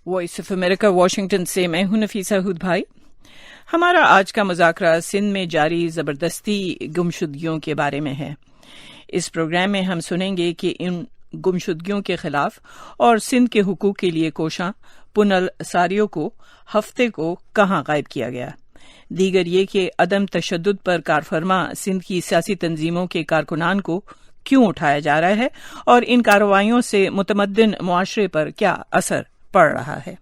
Voice of America Washington سے میں ہوں نفیسہ ہود بھائی. ہمارا آج کا مذاکرہ سندھ میں جاری زبردستی گمشدگیوں کے بارے میں ہے. اس پروگرام میں ہم سنیں گے کہ ان گمشدگیوں کے خلاف اور سندھ کے حقوق کے لیے کوشاں پنل ساریوں کو ہفتے کو کہاں غائب کیا گیا. دیگر یہ کہ عدم تشدد پر کارفرما سندھ کی سیاسی تنظیموں کے کارکنان کو کیوں اٹھایا جا رہا ہے اور ان کارروائیوں سے متمدن معاشرے پر کیا اثر پڑ رہا ہے.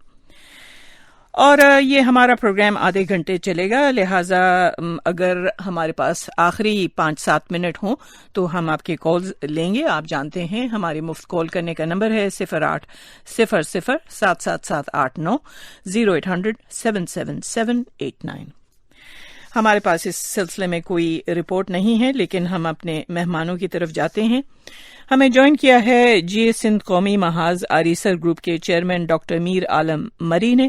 اور یہ ہمارا پروگرام آدھے گھنٹے چلے گا، لہٰذا اگر ہمارے پاس آخری 5-7 منٹ ہوں تو ہم آپ کے کالز لیں گے. آپ جانتے ہیں ہماری مفت کال کرنے کا نمبر ہے 0800-777-89 0800-777-89. ہمارے پاس اس سلسلے میں کوئی رپورٹ نہیں ہے، لیکن ہم اپنے مہمانوں کی طرف جاتے ہیں. ہمیں جوائن کیا ہے جی سندھ قومی محاذ آریسر گروپ کے چیئرمین ڈاکٹر میر عالم مری نے،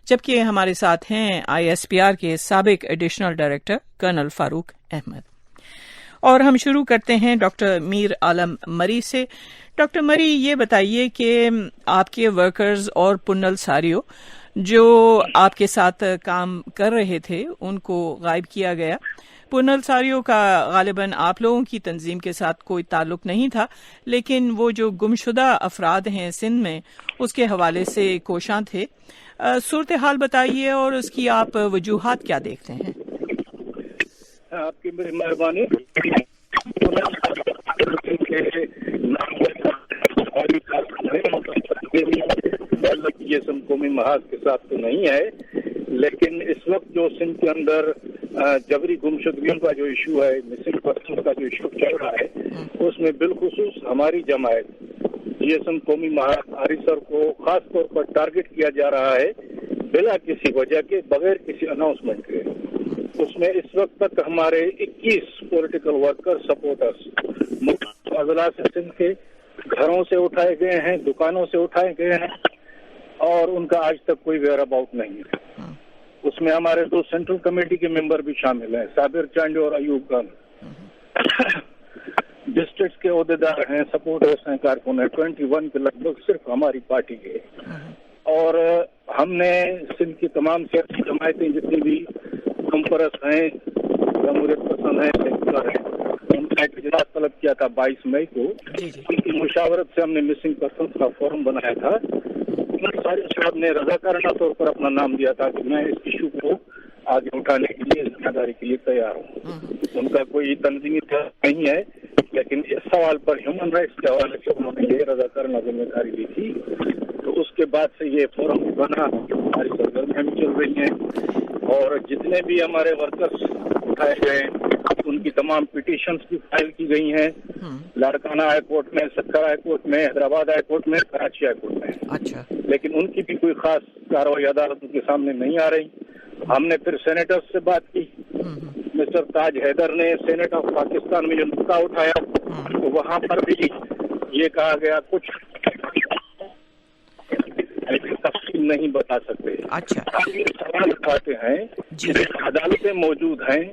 جبکہ ہمارے ساتھ ہیں آئی ایس پی آر کے سابق ایڈیشنل ڈائریکٹر کرنل فاروق احمد. اور ہم شروع کرتے ہیں ڈاکٹر میر عالم مری سے. ڈاکٹر مری، یہ بتائیے کہ آپ کے ورکرز اور پنل ساریوں جو آپ کے ساتھ کام کر رہے تھے ان کو غائب کیا گیا. پنل ساریوں کا غالباً آپ لوگوں کی تنظیم کے ساتھ کوئی تعلق نہیں تھا، لیکن وہ جو گمشدہ افراد ہیں سندھ میں اس کے حوالے سے کوشاں تھے. صورتحال بتائیے اور اس کی آپ وجوہات کیا دیکھتے ہیں؟ آپ کی بڑی مہربانی. یہ سب قومی محاذ کے ساتھ تو نہیں ہے، لیکن اس وقت جو سندھ کے اندر جبری گمشدگیوں کا جو ایشو ہے، مسنگ پرسن کا جو ایشو چل رہا ہے، اس میں بالخصوص ہماری جماعت یہ سب قومی محاذ آریسر کو خاص طور پر ٹارگٹ کیا جا رہا ہے بلا کسی وجہ کے، بغیر کسی اناؤنسمنٹ کے. اس میں اس وقت تک ہمارے 21 پولیٹیکل ورکر سپورٹرز مختلف اضلاع سے سندھ کے گھروں سے اٹھائے گئے ہیں، دکانوں سے اٹھائے گئے ہیں، اور ان کا آج تک کوئی ویئر اباؤٹ نہیں ہے. اس میں ہمارے 2 سینٹرل کمیٹی کے ممبر بھی شامل ہیں، صابر چانڈے اور ایوب خان. ڈسٹرکٹ کے عہدیدار ہیں، سپورٹرز ہیں، کارکن ہیں، 21 کے لگ بھگ صرف ہماری پارٹی کے. اور ہم نے سندھ کی تمام سیاسی جماعتیں جتنی بھی کمپرس ہیں، جمہوریت پسند ہیں، سیکولر ہیں، ان کا ایک اجلاس طلب کیا تھا 22 مئی کو. ان کی مشاورت سے ہم نے مسنگ پرسنز کا فورم بنایا تھا. سارے صاحب نے رضاکارانہ طور پر اپنا نام دیا تھا کہ میں اس ایشو کو آگے اٹھانے کے لیے، ذمہ داری کے لیے تیار ہوں. ان کا کوئی تنظیمی نہیں ہے، لیکن اس سوال پر ہیومن رائٹس کے حوالے سے انہوں نے یہ رضاکارانہ ذمہ داری دی تھی. تو اس کے بعد سے یہ فورم بنا، ہماری سرگرمیاں بھی چل رہی ہیں، اور جتنے بھی ہمارے ورکرز اٹھائے گئے ان کی تمام پٹیشنز بھی فائل کی گئی ہیں، لاڑکانہ ہائی کورٹ میں، سکر ہائی کورٹ میں، حیدرآباد ہائی کورٹ میں، کراچی ہائی کورٹ میں. اچھا. لیکن ان کی بھی کوئی خاص کارروائی عدالتوں کے سامنے نہیں آ رہی. ہم نے پھر سینیٹرز سے بات کی. مسٹر تاج حیدر نے سینیٹ آف پاکستان میں جو نکتا اٹھایا تو وہاں پر بھی یہ کہا گیا کچھ تفصیل نہیں بتا سکتے. اچھا. سوال اٹھاتے ہیں کہ عدالتیں موجود ہیں،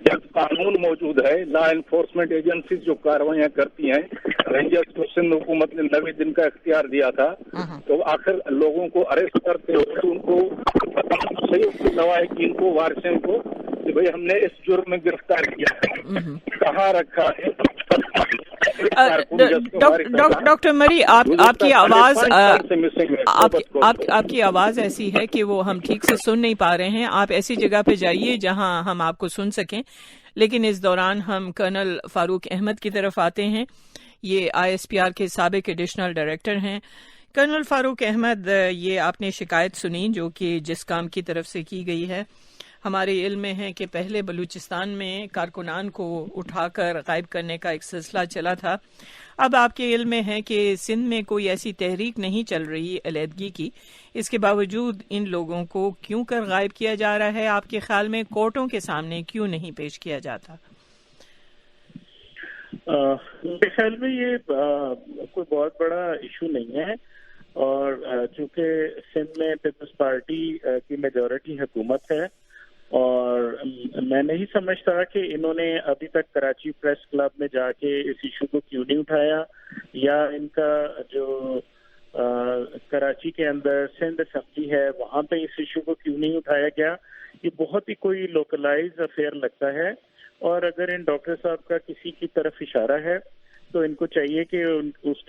جب قانون موجود ہے، لا انفورسمنٹ ایجنسیز جو کاروائیاں کرتی ہیں، رینجرز کو سندھ حکومت نے 90 دن کا اختیار دیا تھا، تو آخر لوگوں کو اریسٹ کرتے ہوئے ان کو صحیح لوائقین کو، وارثین کو، کہ بھئی ہم نے اس جرم میں گرفتار کیا ہے، کہاں رکھا ہے. ڈاکٹر مری، آپ کی آواز ایسی ہے کہ وہ ہم ٹھیک سے سن نہیں پا رہے ہیں. آپ ایسی جگہ پہ جائیے جہاں ہم آپ کو سن سکیں. لیکن اس دوران ہم کرنل فاروق احمد کی طرف آتے ہیں. یہ آئی ایس پی آر کے سابق ایڈیشنل ڈائریکٹر ہیں. کرنل فاروق احمد، یہ آپ نے شکایت سنی جو کہ جس کام کی طرف سے کی گئی ہے. ہمارے علم میں ہے کہ پہلے بلوچستان میں کارکنان کو اٹھا کر غائب کرنے کا ایک سلسلہ چلا تھا. اب آپ کے علم میں ہے کہ سندھ میں کوئی ایسی تحریک نہیں چل رہی علیحدگی کی، اس کے باوجود ان لوگوں کو کیوں کر غائب کیا جا رہا ہے؟ آپ کے خیال میں کورٹوں کے سامنے کیوں نہیں پیش کیا جاتا؟ میرے خیال میں یہ کوئی بہت بڑا ایشو نہیں ہے، اور چونکہ سندھ میں پیپلز پارٹی کی میجورٹی حکومت ہے، اور میں نہیں سمجھتا کہ انہوں نے ابھی تک کراچی پریس کلب میں جا کے اس ایشو کو کیوں نہیں اٹھایا، یا ان کا جو کراچی کے اندر سندھ اسمبلی ہے، وہاں پہ اس ایشو کو کیوں نہیں اٹھایا گیا؟ یہ بہت ہی کوئی لوکلائز افیئر لگتا ہے، اور اگر ان ڈاکٹر صاحب کا کسی کی طرف اشارہ ہے تو ان کو چاہیے کہ اس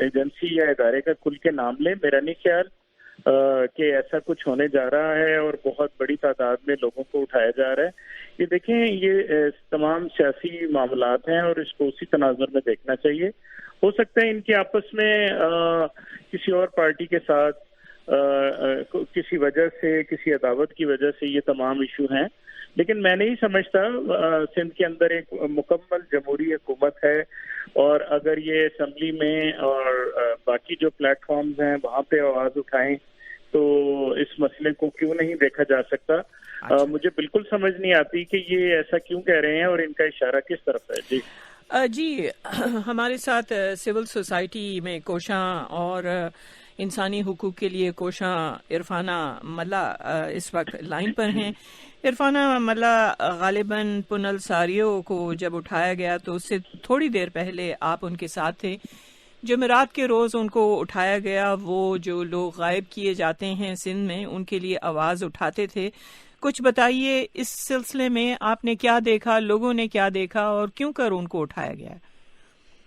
ایجنسی یا ادارے کا کھل کے نام لیں۔ میرا نہیں خیال کہ ایسا کچھ ہونے جا رہا ہے اور بہت بڑی تعداد میں لوگوں کو اٹھایا جا رہا ہے۔ یہ دیکھیں، یہ تمام سیاسی معاملات ہیں اور اس کو اسی تناظر میں دیکھنا چاہیے۔ ہو سکتا ہے ان کے آپس میں کسی اور پارٹی کے ساتھ کسی وجہ سے، کسی عداوت کی وجہ سے یہ تمام ایشو ہیں، لیکن میں نہیں سمجھتا سندھ کے اندر ایک مکمل جمہوری حکومت ہے، اور اگر یہ اسمبلی میں اور باقی جو پلیٹ فارمز ہیں وہاں پہ آواز اٹھائیں تو اس مسئلے کو کیوں نہیں دیکھا جا سکتا؟ مجھے بالکل سمجھ نہیں آتی کہ یہ ایسا کیوں کہہ رہے ہیں اور ان کا اشارہ کس طرف ہے۔ جی ہمارے ساتھ سول سوسائٹی میں کوشاں اور انسانی حقوق کے لیے کوشاں عرفانہ ملا اس وقت لائن پر ہیں۔ عرفانہ ملا، غالباً پنل ساریو کو جب اٹھایا گیا تو اس سے تھوڑی دیر پہلے آپ ان کے ساتھ تھے۔ جمعرات کے روز ان کو اٹھایا گیا، وہ جو لوگ غائب کیے جاتے ہیں سندھ میں ان کے لیے آواز اٹھاتے تھے۔ کچھ بتائیے اس سلسلے میں، آپ نے کیا دیکھا، لوگوں نے کیا دیکھا اور کیوں کر ان کو اٹھایا گیا؟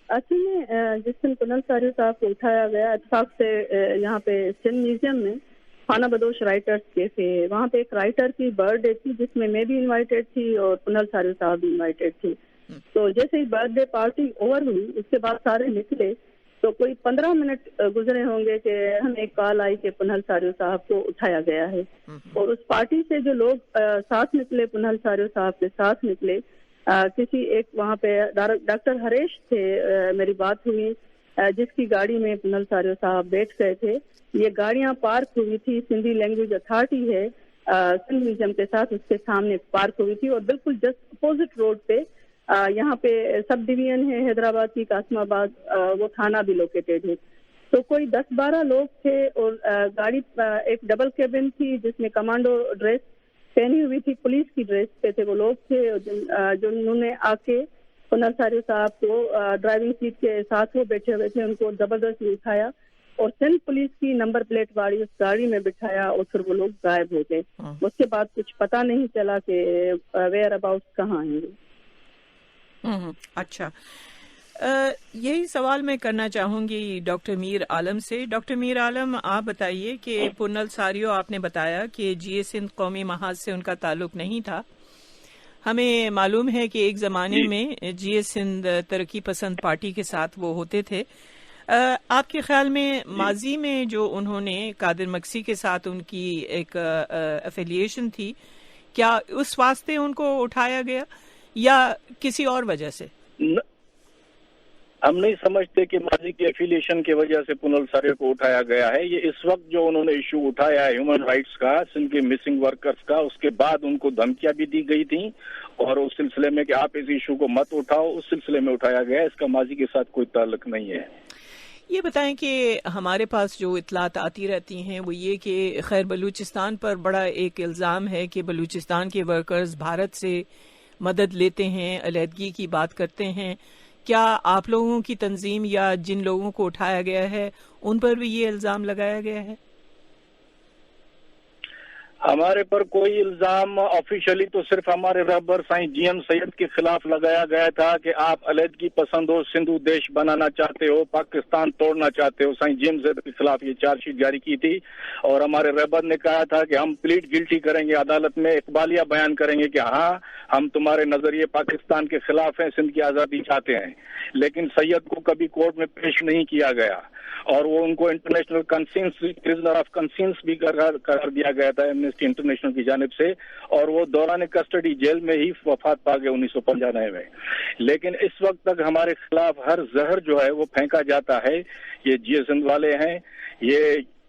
اصل میں جس دن پنل ساریو صاحب کو اٹھایا گیا، اتفاق سے یہاں پہ سندھ میوزیم میں خانہ بدوش رائٹرز کے تھے، وہاں پہ ایک رائٹر کی برتھ ڈے تھی جس میں میں بھی انوائٹیڈ تھی اور پنل ساریو صاحب بھی انوائٹیڈ تھی۔ تو جیسے ہی برتھ ڈے پارٹی اوور ہوئی اس کے بعد سارے نکلے تو کوئی 15 منٹ گزرے ہوں گے کہ ہمیں ایک کال آئی کہ پنل ساریو صاحب کو اٹھایا گیا ہے، اور اس پارٹی سے جو لوگ ساتھ نکلے، پنل ساریو صاحب کے ساتھ نکلے، کسی ایک وہاں پہ ڈاکٹر ہریش تھے، میری بات ہوئی، جس کی گاڑی میں پنل ساریو صاحب بیٹھ گئے تھے۔ یہ گاڑیاں پارک ہوئی تھی، سندھی لینگویج اتھارٹی ہے سندھ میوزیم کے ساتھ، اس کے سامنے پارک ہوئی تھی، اور بالکل جسٹ اپوزٹ روڈ پہ یہاں پہ سب ڈویژن ہے حیدرآباد کی، قاسم آباد، وہ تھانہ بھی لوکیٹڈ ہے۔ تو کوئی 10-12 لوگ تھے، اور گاڑی ایک ڈبل کیبن تھی جس میں کمانڈو ڈریس پہنی ہوئی تھی، پولیس کی ڈریس پہ تھے وہ لوگ تھے، جو انہوں نے آ کے پنل ساریو صاحب کو ڈرائیونگ سیٹ کے ساتھ وہ بیٹھے ہوئے تھے، ان کو زبردستی اٹھایا اور سندھ پولیس کی نمبر پلیٹ والی اس گاڑی میں بٹھایا، اور پھر وہ لوگ غائب ہو گئے۔ اس کے بعد کچھ پتہ نہیں چلا کہ ویئر اباؤٹ کہاں ہیں۔ اچھا، یہی سوال میں کرنا چاہوں گی ڈاکٹر میر عالم سے۔ ڈاکٹر میر عالم، آپ بتائیے کہ پنل ساریو، آپ نے بتایا کہ جی سندھ قومی محاذ سے ان کا تعلق نہیں تھا۔ ہمیں معلوم ہے کہ ایک زمانے میں جی سندھ ترقی پسند پارٹی کے ساتھ وہ ہوتے تھے۔ آپ کے خیال میں ماضی میں جو انہوں نے قادر مکسی کے ساتھ ان کی ایک افیلیشن تھی، کیا اس واسطے ان کو اٹھایا گیا یا کسی اور وجہ سے؟ ہم نہیں سمجھتے کہ ماضی کی ایفیلیشن کی وجہ سے پنل ساریو کو اٹھایا گیا ہے۔ یہ اس وقت جو انہوں نے ایشو اٹھایا ہے ہیومن رائٹس کا، سندھ کے مسنگ ورکرز کا، اس کے بعد ان کو دھمکیاں بھی دی گئی تھیں، اور اس سلسلے میں کہ آپ اس ایشو کو مت اٹھاؤ، اس سلسلے میں اٹھایا گیا ہے۔ اس کا ماضی کے ساتھ کوئی تعلق نہیں ہے۔ یہ بتائیں کہ ہمارے پاس جو اطلاعات آتی رہتی ہیں وہ یہ کہ خیر بلوچستان پر بڑا ایک الزام ہے کہ بلوچستان کے ورکرز بھارت سے مدد لیتے ہیں، علیحدگی کی بات کرتے ہیں۔ کیا آپ لوگوں کی تنظیم یا جن لوگوں کو اٹھایا گیا ہے ان پر بھی یہ الزام لگایا گیا ہے؟ ہمارے پر کوئی الزام آفیشلی تو صرف ہمارے رہبر سائیں جی ایم سید کے خلاف لگایا گیا تھا کہ آپ علیحدگی پسند ہو، سندھو دیش بنانا چاہتے ہو، پاکستان توڑنا چاہتے ہو۔ سائیں جی ایم سید کے خلاف یہ چارج شیٹ جاری کی تھی، اور ہمارے رہبر نے کہا تھا کہ ہم پلیڈ گلٹی کریں گے عدالت میں، اقبالیہ بیان کریں گے کہ ہاں ہم تمہارے نظریے پاکستان کے خلاف ہیں، سندھ کی آزادی چاہتے ہیں۔ لیکن سید کو کبھی کورٹ میں پیش نہیں کیا گیا، اور وہ ان کو international consensus, prisoner of consensus بھی قرار دیا گیا تھا ایمنسٹی انٹرنیشنل کی جانب سے، اور وہ دوران کسٹڈی جیل میں ہی وفات پا گئے 1995 میں۔ لیکن اس وقت تک ہمارے خلاف ہر زہر جو ہے وہ پھینکا جاتا ہے۔ یہ جی سندھ والے ہیں، یہ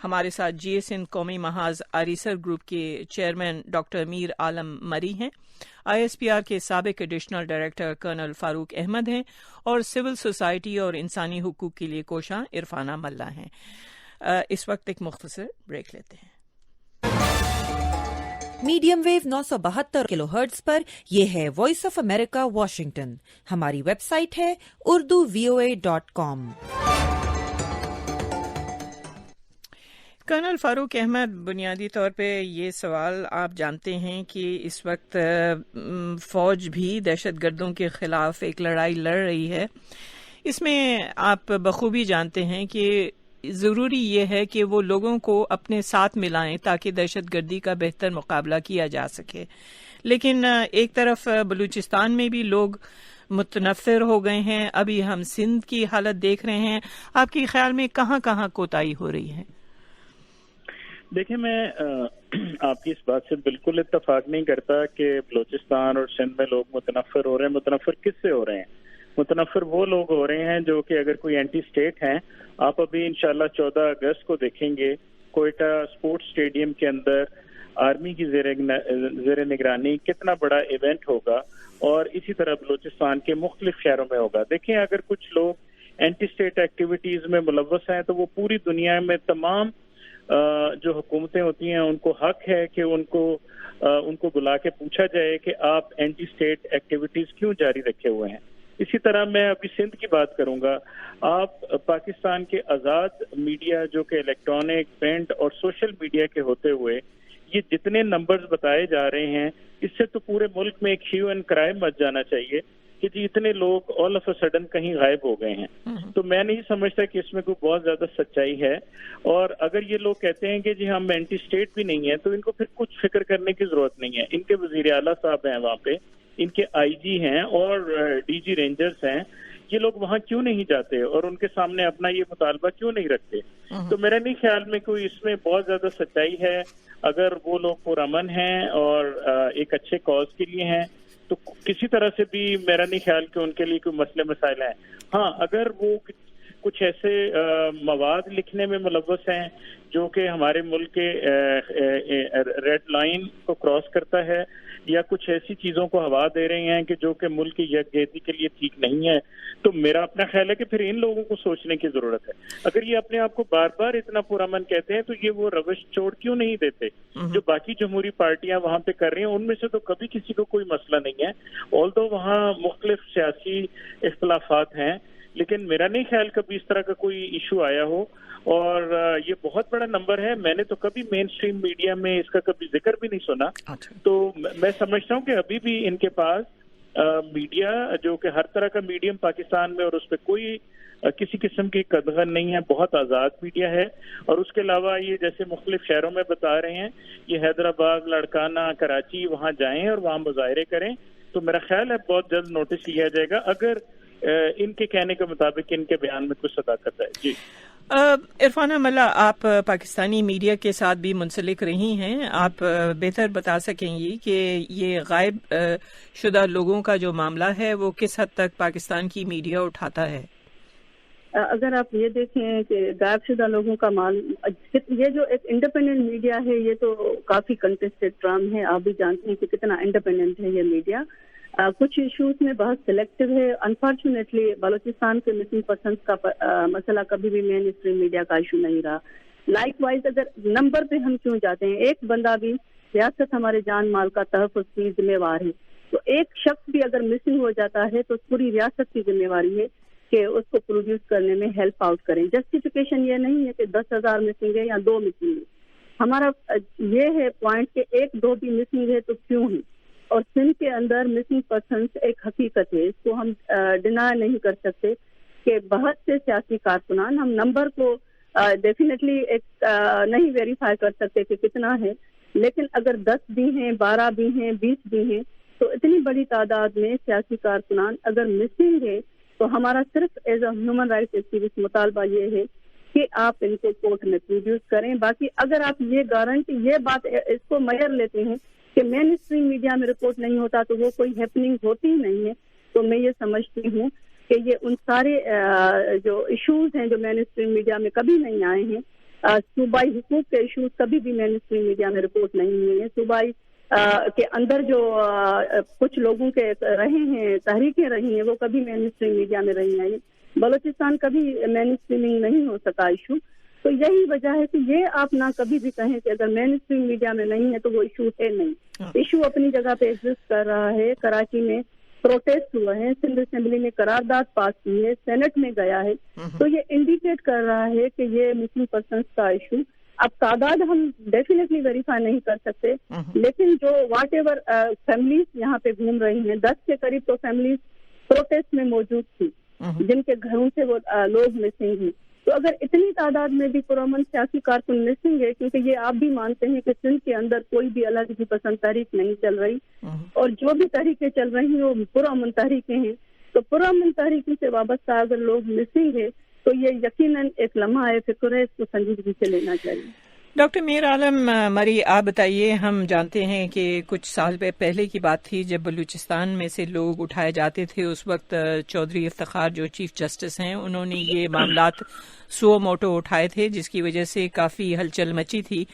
ہمارے ساتھ جی اے سندھ قومی محاذ آریسر گروپ کے چیئرمین ڈاکٹر میر عالم مری ہیں، آئی ایس پی آر کے سابق ایڈیشنل ڈائریکٹر کرنل فاروق احمد ہیں، اور سول سوسائٹی اور انسانی حقوق کے لیے کوشاں عرفانہ ملا ہیں۔ اس وقت ایک مختصر بریک لیتے ہیں۔ میڈیم ویو 972 کلو ہرٹز پر یہ ہے وائس آف امریکہ واشنگٹن۔ ہماری ویب سائٹ ہے urduvoa.com۔ کرنل فاروق احمد، بنیادی طور پہ یہ سوال آپ جانتے ہیں کہ اس وقت فوج بھی دہشت گردوں کے خلاف ایک لڑائی لڑ رہی ہے۔ اس میں آپ بخوبی جانتے ہیں کہ ضروری یہ ہے کہ وہ لوگوں کو اپنے ساتھ ملائیں تاکہ دہشت گردی کا بہتر مقابلہ کیا جا سکے، لیکن ایک طرف بلوچستان میں بھی لوگ متنفر ہو گئے ہیں۔ ابھی ہم سندھ کی حالت دیکھ رہے ہیں۔ آپ کے خیال میں کہاں کہاں کوتاہی ہو رہی ہے؟ دیکھیں، میں آپ کی اس بات سے بالکل اتفاق نہیں کرتا کہ بلوچستان اور سندھ میں لوگ متنفر ہو رہے ہیں۔ متنفر کس سے ہو رہے ہیں؟ متنفر وہ لوگ ہو رہے ہیں جو کہ اگر کوئی اینٹی اسٹیٹ ہیں، آپ ابھی انشاءاللہ 14 اگست کو دیکھیں گے کوئٹہ اسپورٹس اسٹیڈیم کے اندر آرمی کی زیر نگرانی کتنا بڑا ایونٹ ہوگا، اور اسی طرح بلوچستان کے مختلف شہروں میں ہوگا۔ دیکھیں، اگر کچھ لوگ اینٹی اسٹیٹ ایکٹیویٹیز میں ملوث ہیں تو وہ پوری دنیا میں تمام جو حکومتیں ہوتی ہیں ان کو حق ہے کہ ان کو بلا کے پوچھا جائے کہ آپ اینٹی اسٹیٹ ایکٹیویٹیز کیوں جاری رکھے ہوئے ہیں۔ اسی طرح میں ابھی سندھ کی بات کروں گا۔ آپ پاکستان کے آزاد میڈیا جو کہ الیکٹرانک، پرنٹ اور سوشل میڈیا کے ہوتے ہوئے یہ جتنے نمبرز بتائے جا رہے ہیں، اس سے تو پورے ملک میں ایک ہیو اینڈ کرائم مچ جانا چاہیے کہ جی اتنے لوگ آل آف اے سڈن کہیں غائب ہو گئے ہیں۔ تو میں نہیں سمجھتا کہ اس میں کوئی بہت زیادہ سچائی ہے، اور اگر یہ لوگ کہتے ہیں کہ جی ہم اینٹی اسٹیٹ بھی نہیں ہیں تو ان کو پھر کچھ فکر کرنے کی ضرورت نہیں ہے۔ ان کے وزیر اعلیٰ صاحب ہیں وہاں پہ، ان کے آئی جی ہیں اور ڈی جی رینجرز ہیں، یہ لوگ وہاں کیوں نہیں جاتے اور ان کے سامنے اپنا یہ مطالبہ کیوں نہیں رکھتے؟ تو میرا نہیں خیال میں کوئی اس میں بہت زیادہ سچائی ہے۔ اگر وہ لوگ پرامن ہیں اور ایک اچھے کاز کے لیے ہیں تو کسی طرح سے بھی میرا نہیں خیال کہ ان کے لیے کوئی مسئلے مسائل ہیں۔ ہاں، اگر وہ کچھ ایسے مواد لکھنے میں ملوث ہیں جو کہ ہمارے ملک کے ریڈ لائن کو کراس کرتا ہے، یا کچھ ایسی چیزوں کو ہوا دے رہے ہیں کہ جو کہ ملک کی یکجہتی کے لیے ٹھیک نہیں ہے، تو میرا اپنا خیال ہے کہ پھر ان لوگوں کو سوچنے کی ضرورت ہے۔ اگر یہ اپنے آپ کو بار بار اتنا پرامن کہتے ہیں تو یہ وہ روش چھوڑ کیوں نہیں دیتے جو باقی جمہوری پارٹیاں وہاں پہ کر رہی ہیں؟ ان میں سے تو کبھی کسی کو کوئی مسئلہ نہیں ہے، آلدو وہاں مختلف سیاسی اختلافات ہیں، لیکن میرا نہیں خیال کبھی اس طرح کا کوئی ایشو آیا ہو۔ اور یہ بہت بڑا نمبر ہے، میں نے تو کبھی مین اسٹریم میڈیا میں اس کا کبھی ذکر بھی نہیں سنا۔ تو میں سمجھتا ہوں کہ ابھی بھی ان کے پاس میڈیا جو کہ ہر طرح کا میڈیم پاکستان میں، اور اس پہ کوئی کسی قسم کی قدغن نہیں ہے، بہت آزاد میڈیا ہے۔ اور اس کے علاوہ یہ جیسے مختلف شہروں میں بتا رہے ہیں، یہ حیدرآباد، لڑکانہ، کراچی، وہاں جائیں اور وہاں مظاہرے کریں، تو میرا خیال ہے بہت جلد نوٹس لیا جائے گا اگر ان کے کہنے کے مطابق ان کے بیان میں کچھ صداقت ہے۔ جی عرفانہ ملا، آپ پاکستانی میڈیا کے ساتھ بھی منسلک رہی ہیں، آپ بہتر بتا سکیں گی کہ یہ غائب شدہ لوگوں کا جو معاملہ ہے وہ کس حد تک پاکستان کی میڈیا اٹھاتا ہے؟ اگر آپ یہ دیکھیں کہ غائب شدہ لوگوں کا یہ جو ایک انڈیپینڈنٹ میڈیا ہے، یہ تو کافی کنٹیسٹڈ ٹرم ہے، آپ بھی جانتے ہیں کہ کتنا انڈیپینڈنٹ ہے یہ میڈیا۔ کچھ ایشوز میں بہت سلیکٹو ہے۔ انفارچونیٹلی بلوچستان کے مسنگ پرسنس کا مسئلہ کبھی بھی مین اسٹریم میڈیا کا ایشو نہیں رہا۔ لائک وائز اگر نمبر پہ ہم کیوں جاتے ہیں، ایک بندہ بھی، ریاست ہمارے جان مال کا تحفظ کی ذمہ وار ہے، تو ایک شخص بھی اگر مسنگ ہو جاتا ہے تو پوری ریاست کی ذمہ واری ہے کہ اس کو پروڈیوس کرنے میں ہیلپ آؤٹ کریں۔ جسٹیفیکیشن یہ نہیں ہے کہ 10,000 مسنگ ہے یا 2 مسنگ ہے، ہمارا یہ ہے پوائنٹ کہ 1-2 بھی مسنگ ہے تو کیوں ہے۔ اور سندھ کے اندر مسنگ پرسنس ایک حقیقت ہے، اس کو ہم ڈینائی نہیں کر سکتے کہ بہت سے سیاسی کارکنان، ہم نمبر کو ڈیفینیٹلی ایک نہیں ویریفائی کر سکتے کہ کتنا ہے، لیکن اگر 10 بھی ہیں، 12 بھی ہیں، 20 بھی ہیں، تو اتنی بڑی تعداد میں سیاسی کارکنان اگر مسنگ ہے تو ہمارا صرف as a human rights activist مطالبہ یہ ہے کہ آپ ان کو کورٹ میں پروڈیوس کریں۔ باقی اگر آپ یہ گارنٹی، یہ بات اس کو میئر لیتے ہیں کہ مین اسٹریم میڈیا میں رپورٹ نہیں ہوتا تو وہ کوئی ہیپننگ ہوتی ہی نہیں ہے، تو میں یہ سمجھتی ہوں کہ یہ ان سارے جو ایشوز ہیں جو مین اسٹریم میڈیا میں کبھی نہیں آئے ہیں، صوبائی حقوق کے ایشوز کبھی بھی مین اسٹریم میڈیا میں رپورٹ نہیں ہوئے ہیں. صوبائی کے اندر جو کچھ لوگوں کے رہے ہیں، تحریکیں رہی ہیں، وہ کبھی مین اسٹریم میڈیا میں رہی ہیں. بلوچستان کبھی مین اسٹریمنگ نہیں ہو سکا ایشو. تو یہی وجہ ہے کہ یہ آپ نہ کبھی بھی کہیں کہ اگر مین اسٹریم میڈیا میں نہیں ہے تو وہ ایشو ہے نہیں. ایشو اپنی جگہ پہ ایگزسٹ کر رہا ہے. کراچی میں پروٹیسٹ ہوئے ہیں، سندھ اسمبلی نے قرارداد پاس کی ہے، سینٹ میں گیا ہے. تو یہ انڈیکیٹ کر رہا ہے کہ یہ مسنگ پرسنس کا ایشو. اب تعداد ہم ڈیفینیٹلی ویریفائی نہیں کر سکتے، لیکن جو واٹ ایور فیملیز یہاں پہ گھوم رہی ہیں، 10 کے قریب تو فیملیز پروٹیسٹ میں موجود تھی جن کے گھروں سے وہ لوگ مسنگ ہیں. تو اگر اتنی تعداد میں بھی پرامن سیاسی کارکن مسنگ ہے، کیونکہ یہ آپ بھی مانتے ہیں کہ سندھ کے اندر کوئی بھی علیحدگی پسند تحریک نہیں چل رہی، اور جو بھی تحریکیں چل رہی ہیں وہ پرامن تحریکیں ہیں. تو پرامن تحریکوں سے وابستہ اگر لوگ مسنگ ہے تو یہ یقیناً ایک لمحہ فکر ہے، اس کو سنجیدگی سے لینا چاہیے. ڈاکٹر میر عالم مری، آپ بتائیے، ہم جانتے ہیں کہ کچھ سال پہلے کی بات تھی جب بلوچستان میں سے لوگ اٹھائے جاتے تھے. اس وقت چودھری افتخار جو چیف جسٹس ہیں انہوں نے یہ معاملات سو موٹو اٹھائے تھے، جس کی وجہ سے کافی ہلچل مچی تھی.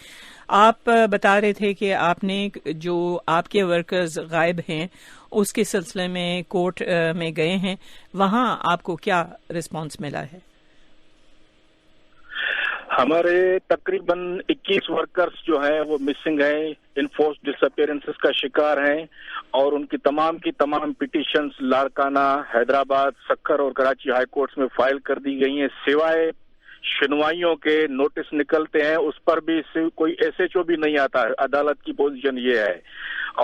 آپ بتا رہے تھے کہ آپ نے جو آپ کے ورکرز غائب ہیں اس کے سلسلے میں کورٹ میں گئے ہیں، وہاں آپ کو کیا رسپانس ملا ہے؟ ہمارے تقریباً 21 ورکرز جو ہیں وہ مسنگ ہیں، انفورس ڈس اپیئرنسز کا شکار ہیں، اور ان کی تمام پٹیشنز لاڑکانہ، حیدرآباد، سکھر اور کراچی ہائی کورٹس میں فائل کر دی گئی ہیں. سوائے شنوائیوں کے نوٹس نکلتے ہیں، اس پر بھی کوئی ایس ایچ او بھی نہیں آتا. عدالت کی پوزیشن یہ ہے.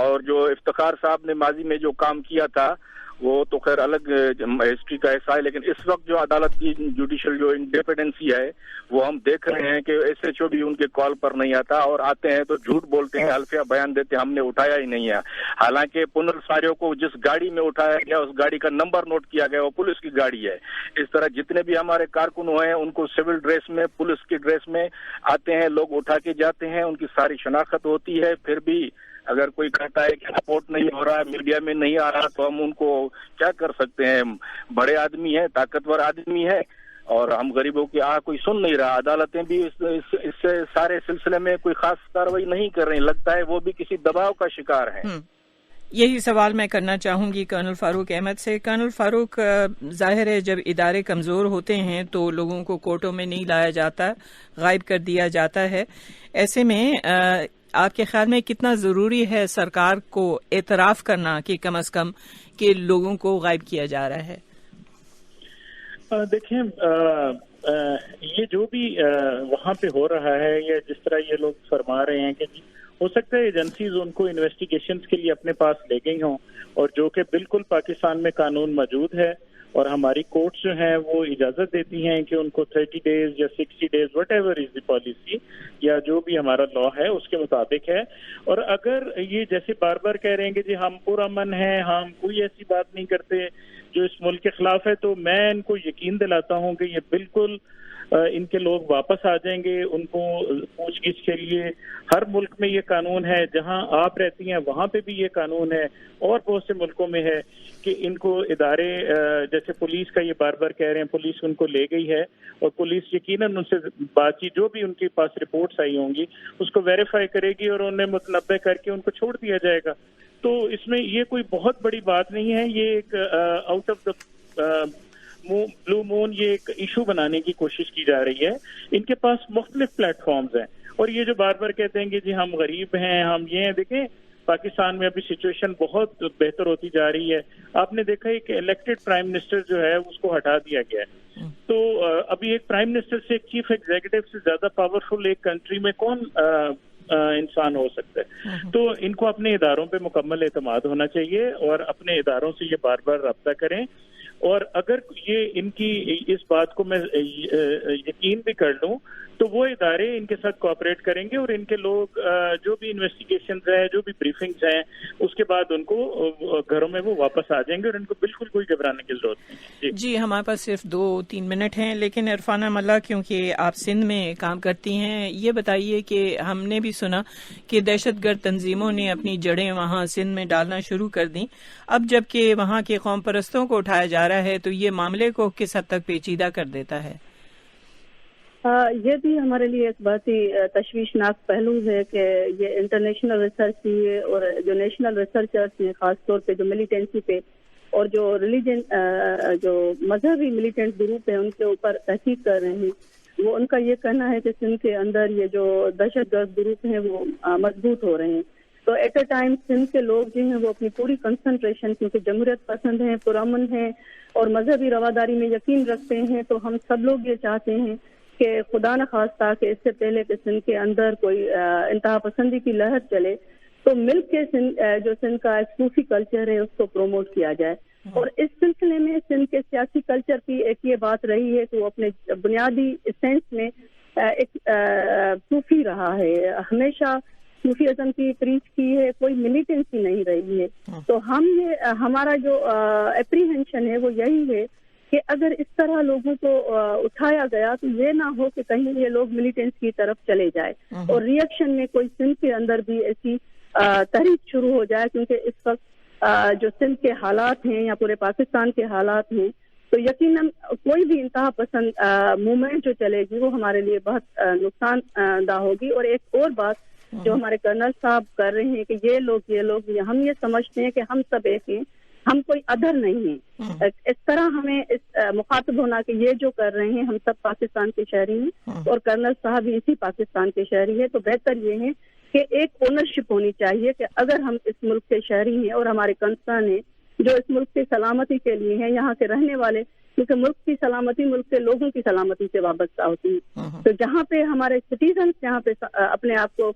اور جو افتخار صاحب نے ماضی میں جو کام کیا تھا وہ تو خیر الگ ہسٹری کا حصہ ہے، لیکن اس وقت جو عدالت کی جوڈیشل جو انڈیپینڈنسی ہے وہ ہم دیکھ رہے ہیں کہ ایس ایچ او بھی ان کے کال پر نہیں آتا، اور آتے ہیں تو جھوٹ بولتے ہیں، حلفیہ بیان دیتے ہیں ہم نے اٹھایا ہی نہیں ہے. حالانکہ پنر ساریوں کو جس گاڑی میں اٹھایا گیا اس گاڑی کا نمبر نوٹ کیا گیا، وہ پولیس کی گاڑی ہے. اس طرح جتنے بھی ہمارے کارکن ہوئے ہیں ان کو سول ڈریس میں، پولیس کی ڈریس میں آتے ہیں، لوگ اٹھا کے جاتے ہیں، ان کی ساری شناخت ہوتی ہے. پھر بھی اگر کوئی کہتا ہے کہ رپورٹ نہیں ہو رہا، میڈیا میں نہیں آ رہا، تو ہم ان کو کیا کر سکتے ہیں؟ بڑے آدمی ہیں، طاقتور آدمی ہے، اور ہم غریبوں کی کوئی سن نہیں رہا. عدالتیں بھی اس سے سارے سلسلے میں کوئی خاص کارروائی نہیں کر رہی. لگتا ہے وہ بھی کسی دباؤ کا شکار ہیں. یہی سوال میں کرنا چاہوں گی کرنل فاروق احمد سے. کرنل فاروق، ظاہر ہے جب ادارے کمزور ہوتے ہیں تو لوگوں کو کورٹوں میں نہیں لایا جاتا، غائب کر دیا جاتا ہے. ایسے میں آپ کے خیال میں کتنا ضروری ہے سرکار کو اعتراف کرنا کہ کم از کم کہ لوگوں کو غائب کیا جا رہا ہے؟ دیکھیں، یہ جو بھی وہاں پہ ہو رہا ہے یا جس طرح یہ لوگ فرما رہے ہیں کہ ہو سکتا ہے ایجنسیز ان کو انویسٹیگیشنز کے لیے اپنے پاس لے گئی ہوں، اور جو کہ بالکل پاکستان میں قانون موجود ہے، اور ہماری کورٹس جو ہیں وہ اجازت دیتی ہیں کہ ان کو 30 days یا 60 days what ever is the policy یا جو بھی ہمارا لا ہے اس کے مطابق ہے. اور اگر یہ جیسے بار بار کہہ رہے ہیں کہ جی ہم پرامن ہیں، ہم کوئی ایسی بات نہیں کرتے جو اس ملک کے خلاف ہے، تو میں ان کو یقین دلاتا ہوں کہ یہ بالکل ان کے لوگ واپس آ جائیں گے. ان کو پوچھ گچھ کے لیے ہر ملک میں یہ قانون ہے، جہاں آپ رہتی ہیں وہاں پہ بھی یہ قانون ہے، اور بہت سے ملکوں میں ہے کہ ان کو ادارے جیسے پولیس کا یہ بار بار کہہ رہے ہیں پولیس ان کو لے گئی ہے، اور پولیس یقیناً ان سے بات چیت جو بھی ان کے پاس رپورٹس آئی ہوں گی اس کو ویریفائی کرے گی اور انہیں متنبع کر کے ان کو چھوڑ دیا جائے گا. تو اس میں یہ کوئی بہت بڑی بات نہیں ہے. یہ ایک آؤٹ آف دا بلو مون یہ ایک ایشو بنانے کی کوشش کی جا رہی ہے. ان کے پاس مختلف پلیٹ فارمز ہیں، اور یہ جو بار بار کہتے ہیں کہ جی ہم غریب ہیں، ہم یہ ہیں، دیکھیں پاکستان میں ابھی سچویشن بہت بہتر ہوتی جا رہی ہے. آپ نے دیکھا ہے کہ الیکٹڈ پرائم منسٹر جو ہے اس کو ہٹا دیا گیا ہے. تو ابھی ایک پرائم منسٹر سے، ایک چیف ایگزیکٹو سے زیادہ پاورفل ایک کنٹری میں کون انسان ہو سکتا ہے؟ تو ان کو اپنے اداروں پہ مکمل اعتماد ہونا چاہیے، اور اپنے اداروں سے یہ بار بار رابطہ کریں. اور اگر یہ ان کی اس بات کو میں یقین بھی کر لوں تو وہ ادارے ان کے ساتھ کوآپریٹ کریں گے، اور ان کے لوگ جو بھی انویسٹیگیشنز ہیں، جو بھی بریفنگز ہیں، اس کے بعد ان کو گھروں میں وہ واپس آ جائیں گے، اور ان کو بالکل کوئی گھبرانے کی ضرورت نہیں. جی ہمارے پاس صرف 2-3 منٹ ہیں، لیکن عرفانہ ملا کیونکہ آپ سندھ میں کام کرتی ہیں، یہ بتائیے کہ ہم نے بھی سنا کہ دہشت گرد تنظیموں نے اپنی جڑیں وہاں سندھ میں ڈالنا شروع کر دیں. اب جب کہ وہاں کے قوم پرستوں کو اٹھایا جا رہا ہے تو یہ معاملے کو کس حد تک پیچیدہ کر دیتا ہے؟ یہ بھی ہمارے لیے ایک بہت ہی تشویشناک پہلو ہے کہ یہ انٹرنیشنل ریسرچ کی اور جو نیشنل ریسرچرس ہیں خاص طور پہ جو ملیٹنسی پہ اور جو ریلیجن جو مذہبی ملیٹنٹ گروپ ہیں ان کے اوپر تحقیق کر رہے ہیں، وہ ان کا یہ کہنا ہے کہ سندھ کے اندر یہ جو دہشت گرد گروپ ہیں وہ مضبوط ہو رہے ہیں. تو ایٹ اے ٹائم سندھ کے لوگ جو ہیں وہ اپنی پوری کنسنٹریشن، کیونکہ جمہوریت پسند ہیں، پرامن ہیں اور مذہبی رواداری میں یقین رکھتے ہیں، تو ہم سب لوگ یہ چاہتے ہیں کہ خدا نہ خواستہ کہ اس سے پہلے کہ سندھ کے اندر کوئی انتہا پسندی کی لہر چلے تو مل کے جو سندھ کا ایک صوفی کلچر ہے اس کو پروموٹ کیا جائے. اور اس سلسلے میں سندھ کے سیاسی کلچر کی ایک یہ بات رہی ہے کہ وہ اپنے بنیادی اسینس میں ایک صوفی رہا ہے، ہمیشہ صوفی ازم کی پریچ کی ہے، کوئی ملیٹنسی نہیں رہی ہے. تو ہمارا جو اپریہینشن ہے وہ یہی ہے کہ اگر اس طرح لوگوں کو اٹھایا گیا تو یہ نہ ہو کہ کہیں یہ لوگ ملیٹنس کی طرف چلے جائے اور ریئیکشن میں کوئی سندھ کے اندر بھی ایسی تحریک شروع ہو جائے، کیونکہ اس وقت جو سندھ کے حالات ہیں یا پورے پاکستان کے حالات ہیں تو یقیناً کوئی بھی انتہا پسند موومنٹ جو چلے گی وہ ہمارے لیے بہت نقصان دہ ہوگی. اور ایک اور بات جو ہمارے کرنل صاحب کر رہے ہیں کہ یہ لوگ ہم یہ سمجھتے ہیں کہ ہم سب ایک ہیں، ہم کوئی ادھر نہیں ہیں. اس طرح ہمیں مخاطب ہونا کہ یہ جو کر رہے ہیں ہم سب پاکستان کے شہری ہیں اور کرنل صاحب بھی اسی پاکستان کے شہری ہیں. تو بہتر یہ ہے کہ ایک اونرشپ ہونی چاہیے کہ اگر ہم اس ملک کے شہری ہیں اور ہمارے کنسرن ہیں جو اس ملک کی سلامتی کے لیے ہیں، یہاں کے رہنے والے، کیونکہ ملک کی سلامتی ملک کے لوگوں کی سلامتی سے وابستہ ہوتی ہے. تو جہاں پہ ہمارے سٹیزنز جہاں پہ اپنے آپ کو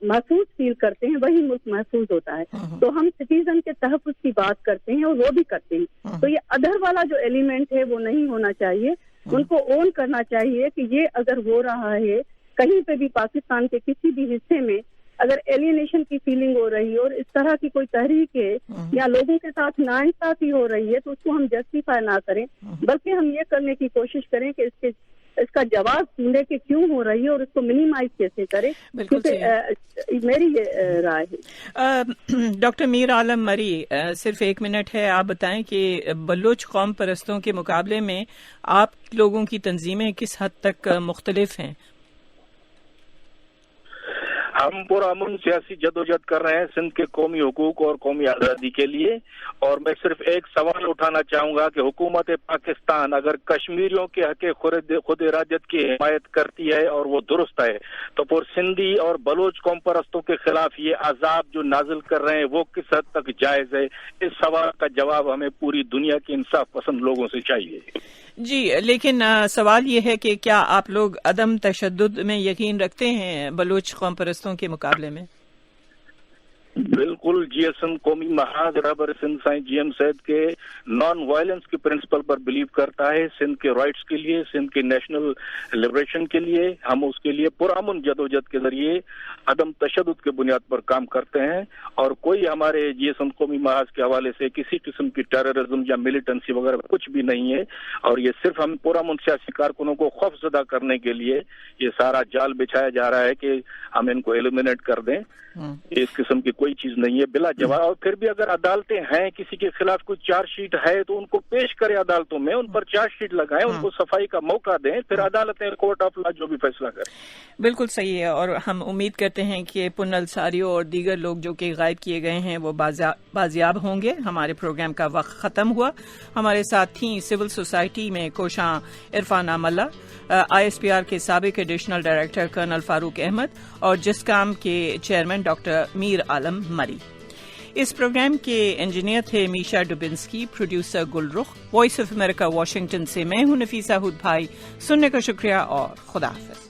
محفوظ فیل کرتے ہیں وہی ملک محفوظ ہوتا ہے. تو ہم سٹیزن کے تحفظ کی بات کرتے ہیں اور وہ بھی کرتے ہیں. تو یہ ادھر والا جو ایلیمنٹ ہے وہ نہیں ہونا چاہیے. ان کو اون کرنا چاہیے کہ یہ اگر ہو رہا ہے کہیں پہ بھی پاکستان کے کسی بھی حصے میں اگر ایلینیشن کی فیلنگ ہو رہی ہے اور اس طرح کی کوئی تحریک ہے یا لوگوں کے ساتھ ناانصافی ہو رہی ہے تو اس کو ہم جسٹیفائی نہ کریں، بلکہ ہم یہ کرنے کی کوشش کریں کہ اس کا جواب ڈھونڈے کہ کیوں ہو رہی ہے اور اس کو منیمائز کیسے کریں. میری یہ رائے ہے. ڈاکٹر میر عالم مری، صرف 1 منٹ ہے، آپ بتائیں کہ بلوچ قوم پرستوں کے مقابلے میں آپ لوگوں کی تنظیمیں کس حد تک مختلف ہیں؟ ہم پرامن سیاسی جدوجہد کر رہے ہیں سندھ کے قومی حقوق اور قومی آزادی کے لیے. اور میں صرف ایک سوال اٹھانا چاہوں گا کہ حکومت پاکستان اگر کشمیریوں کے حق خود ارادیت کی حمایت کرتی ہے اور وہ درست ہے تو پھر سندھی اور بلوچ قوم پرستوں کے خلاف یہ عذاب جو نازل کر رہے ہیں وہ کس حد تک جائز ہے؟ اس سوال کا جواب ہمیں پوری دنیا کے انصاف پسند لوگوں سے چاہیے. جی، لیکن سوال یہ ہے کہ کیا آپ لوگ عدم تشدد میں یقین رکھتے ہیں بلوچ قوم پرستوں کے مقابلے میں؟ بالکل. جی ایس ایم قومی محاذ رہبر سندھ سائیں جی ایم سید کے نان وائلنس کے پرنسپل پر بلیو کرتا ہے. سندھ کے رائٹس کے لیے، سندھ کے نیشنل لبریشن کے لیے ہم اس کے لیے پرامن جدوجہد کے ذریعے عدم تشدد کے بنیاد پر کام کرتے ہیں. اور کوئی ہمارے جی ایس ایم قومی محاذ کے حوالے سے کسی قسم کی ٹیررزم یا ملیٹنسی وغیرہ کچھ بھی نہیں ہے. اور یہ صرف ہم پرامن سیاسی کارکنوں کو خوف زدہ کرنے کے لیے یہ سارا جال بچھایا جا رہا ہے کہ ہم ان کو ایلیمنیٹ کر دیں. اس قسم کی کوئی چیز نہیں ہے بلا جواب. اور پھر بھی اگر عدالتیں ہیں کسی کے خلاف کوئی چارج شیٹ ہے تو ان کو پیش کرے عدالتوں میں، ان پر چارج شیٹ لگائیں، ان کو صفائی کا موقع دیں، پھر عدالتیں کورٹ آف لا جو بھی فیصلہ کریں. بالکل صحیح ہے. اور ہم امید کرتے ہیں کہ پنل ساریو اور دیگر لوگ جو کہ غائب کیے گئے ہیں وہ بازیاب ہوں گے. ہمارے پروگرام کا وقت ختم ہوا. ہمارے ساتھ تھیں سول سوسائٹی میں کوشاں عرفان ملا، آئی ایس پی آر کے سابق ایڈیشنل ڈائریکٹر کرنل فاروق احمد اور جسکام کے چیئرمین ڈاکٹر میر عالم مری. اس پروگرام کے انجینئر تھے میشا ڈوبنسکی، producer Gul Rukh. Voice of America Washington سے میں ہوں نفیسہ ہود بھائی. سننے کا شکریہ اور خدا حافظ.